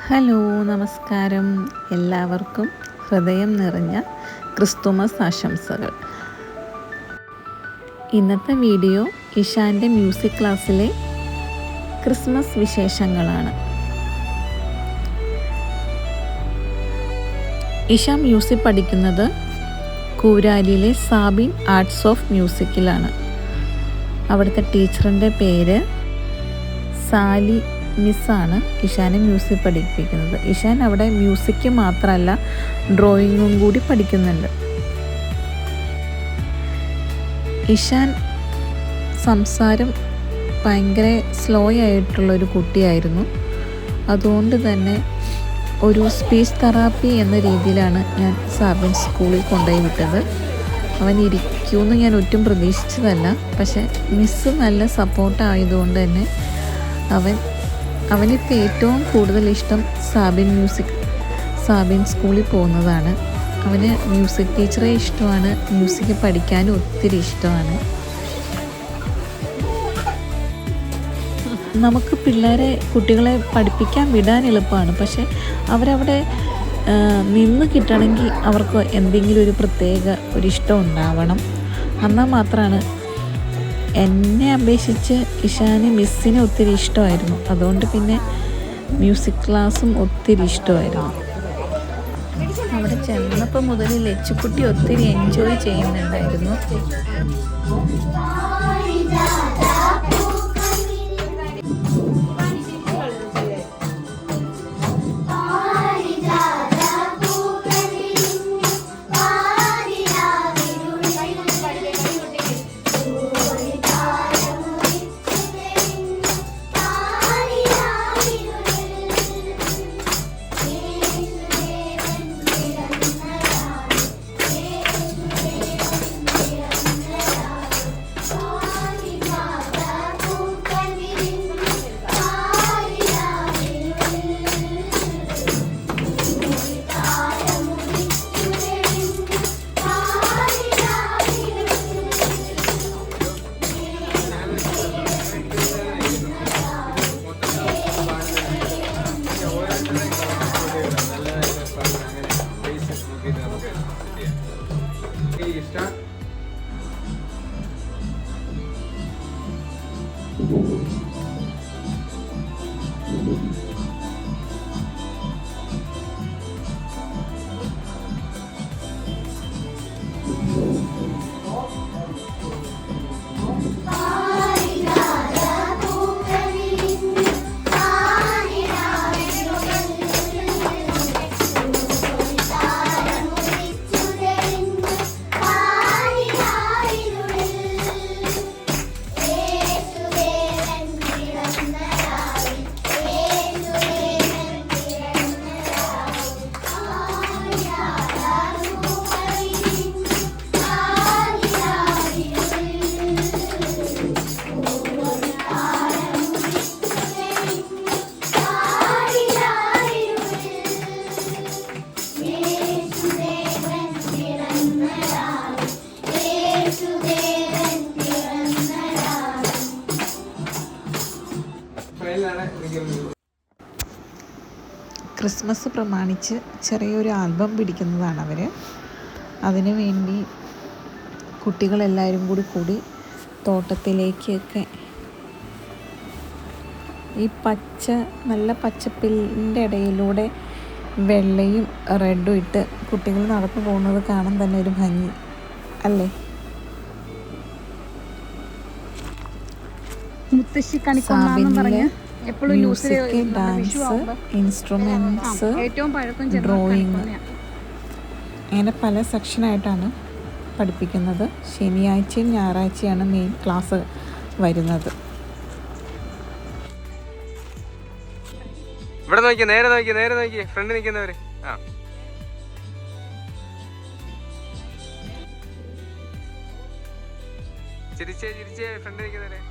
Hello, നമസ്കാരം. എല്ലാവർക്കും ഹൃദയം നിറഞ്ഞ ക്രിസ്തുമസ് ആശംസകൾ. ഇന്നത്തെ വീഡിയോ ഇഷാൻ്റെ മ്യൂസിക് ക്ലാസ്സിലെ ക്രിസ്മസ് വിശേഷങ്ങളാണ്. ഇഷ മ്യൂസിക് പഠിക്കുന്നത് കൂരാലിയിലെ സാബിൻ ആർട്സ് ഓഫ് മ്യൂസിക്കിലാണ്. അവിടുത്തെ ടീച്ചറിൻ്റെ പേര് സാലി മിസ്സാണ് ഇഷാനെ മ്യൂസിക് പഠിപ്പിക്കുന്നത്. ഇഷാൻ അവിടെ മ്യൂസിക് മാത്രമല്ല ഡ്രോയിങ്ങും കൂടി പഠിക്കുന്നുണ്ട്. ഇഷാൻ സംസാരം ഭയങ്കര സ്ലോ ആയിട്ടുള്ളൊരു കുട്ടിയായിരുന്നു. അതുകൊണ്ട് തന്നെ ഒരു സ്പീച്ച് തെറാപ്പി എന്ന രീതിയിലാണ് ഞാൻ സാബിൻ സ്കൂളിൽ കൊണ്ടുപോയി വിട്ടത്. അവൻ ഇരിക്കുമെന്ന് ഞാൻ ഒട്ടും പ്രതീക്ഷിച്ചതല്ല. പക്ഷേ മിസ്സ് നല്ല സപ്പോർട്ടായതുകൊണ്ട് തന്നെ അവനിപ്പോൾ ഏറ്റവും കൂടുതൽ ഇഷ്ടം സാബിൻ സ്കൂളിൽ പോകുന്നതാണ്. അവന് മ്യൂസിക് ടീച്ചറെ ഇഷ്ടമാണ്, മ്യൂസിക് പഠിക്കാനും ഒത്തിരി ഇഷ്ടമാണ്. നമുക്ക് കുട്ടികളെ പഠിപ്പിക്കാൻ വിടാൻ എളുപ്പമാണ്. പക്ഷെ അവരവിടെ നിന്ന് കിട്ടണമെങ്കിൽ അവർക്ക് എന്തെങ്കിലും ഒരു പ്രത്യേക ഒരിഷ്ടം ഉണ്ടാവണം. എന്നാൽ മാത്രമാണ്. എന്നെ അപേക്ഷിച്ച് ഇഷാന് മിസ്സിനെ ഒത്തിരി ഇഷ്ടമായിരുന്നു. അതുകൊണ്ട് പിന്നെ മ്യൂസിക് ക്ലാസ്സും ഒത്തിരി ഇഷ്ടമായിരുന്നു. അവിടെ ചെന്നപ്പോൾ മുതൽ ലച്ചുക്കുട്ടി ഒത്തിരി എൻജോയ് ചെയ്യുന്നുണ്ടായിരുന്നു. ക്രിസ്മസ് പ്രമാണിച്ച് ചെറിയൊരു ആൽബം പിടിക്കുന്നതാണ് അവർ. അതിനു വേണ്ടി കുട്ടികളെല്ലാവരും കൂടി തോട്ടത്തിലേക്കൊക്കെ ഈ നല്ല പച്ചപ്പിൻ്റെ ഇടയിലൂടെ വെള്ളയും റെഡും ഇട്ട് കുട്ടികൾ നടന്നു പോകുന്നത് കാണാൻ തന്നെ ഒരു ഭംഗി അല്ലേ. മ്യൂസിക്, ഡാൻസ്, ഇൻസ്ട്രുമെൻറ്റ്സ്, ഡ്രോയിങ്, അങ്ങനെ പല സെക്ഷനായിട്ടാണ് പഠിപ്പിക്കുന്നത്. ശനിയാഴ്ചയും ഞായറാഴ്ചയാണ് മെയിൻ ക്ലാസ് വരുന്നത്. ഇവിടെ നോക്കി, നേരെ നോക്കി ഫ്രണ്ട് നിൽക്കുന്നവര്. ചിരിച്ചേ ഫ്രണ്ട് നിൽക്കുന്നവരെ.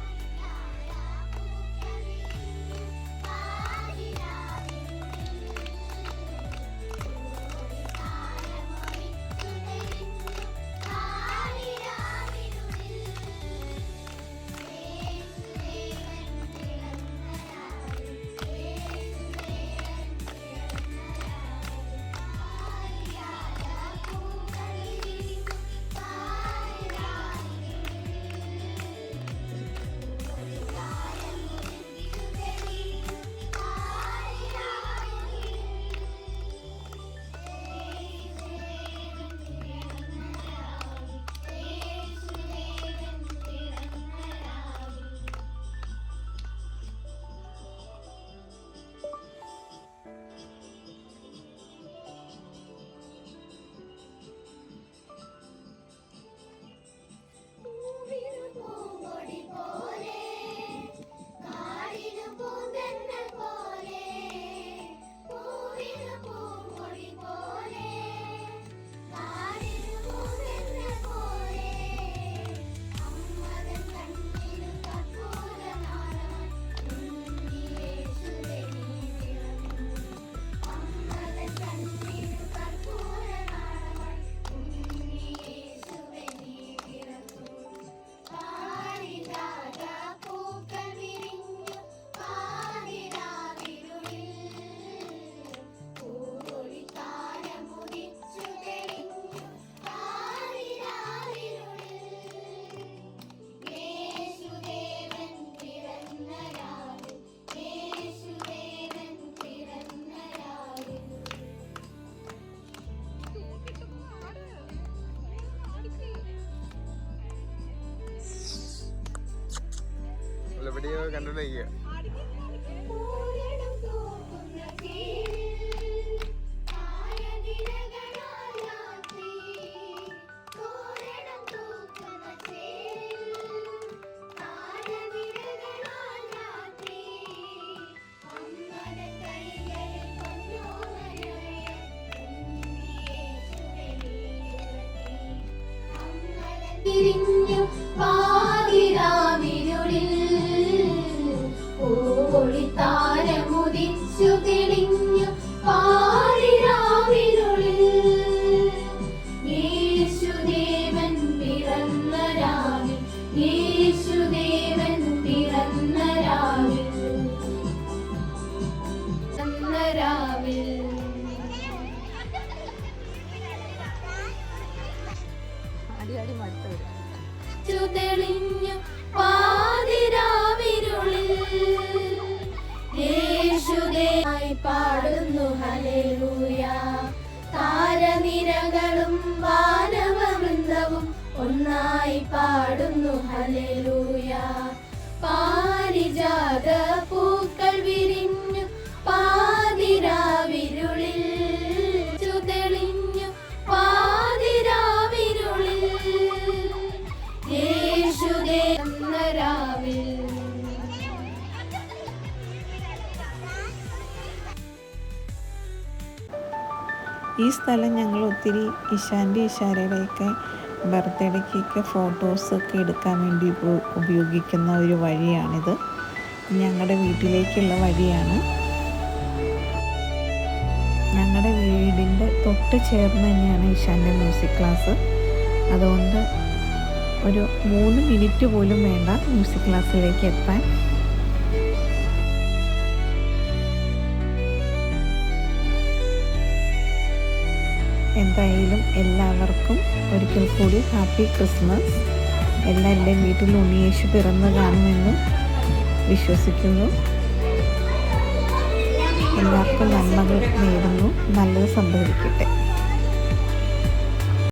കണ്ടോണ്ടിരിക്കുക. താരമുദിച്ചു തെളിഞ്ഞു പാതിരാവിരുളിൽ യേശുദേവൻ പിറന്ന രാവിൽ, യേശുദേവൻ പിറന്ന രാവിൽ, പിറന്ന രാവിൽ. തെളിഞ്ഞു പാതിരാവിരുളിൽ യേശുദേവായി പാടുന്നു ഹല്ലേലൂയ. താരനിരകളും വാനവവൃന്ദവും ഒന്നായി പാടുന്നു ഹല്ലേലൂയ. പാരിജാത പൂക്കൾ വിരിഞ്ഞു പാതിരാവിരുളിൽ തെളിഞ്ഞു പാതിരാവിരുളിൽ യേശുദേവൻ രാവിൽ. ഈ സ്ഥലം ഞങ്ങൾ ഒത്തിരി ഇഷാൻ്റെ ഇഷാരയുടെയൊക്കെ ബർത്ത്ഡേക്കൊക്കെ ഫോട്ടോസൊക്കെ എടുക്കാൻ വേണ്ടി ഉപയോഗിക്കുന്ന ഒരു വഴിയാണിത്. ഞങ്ങളുടെ വീട്ടിലേക്കുള്ള വഴിയാണ്. ഞങ്ങളുടെ വീടിൻ്റെ തൊട്ട് ചേർന്ന് തന്നെയാണ് ഇഷാൻ്റെ മ്യൂസിക് ക്ലാസ്. അതുകൊണ്ട് ഒരു 3 മിനിറ്റ് പോലും വേണ്ട മ്യൂസിക് ക്ലാസ്സിലേക്ക് എത്താൻ. എന്തായാലും എല്ലാവർക്കും ഒരിക്കൽ കൂടി ഹാപ്പി ക്രിസ്മസ്. എല്ലാവരുടെയും വീട്ടിൽ ഉണ്ണിയേശു പിറന്നു കാണുമെന്നും വിശ്വസിക്കുന്നു. എല്ലാവർക്കും നന്മകൾ നേരുന്നു. നല്ലത് സംഭവിക്കട്ടെ.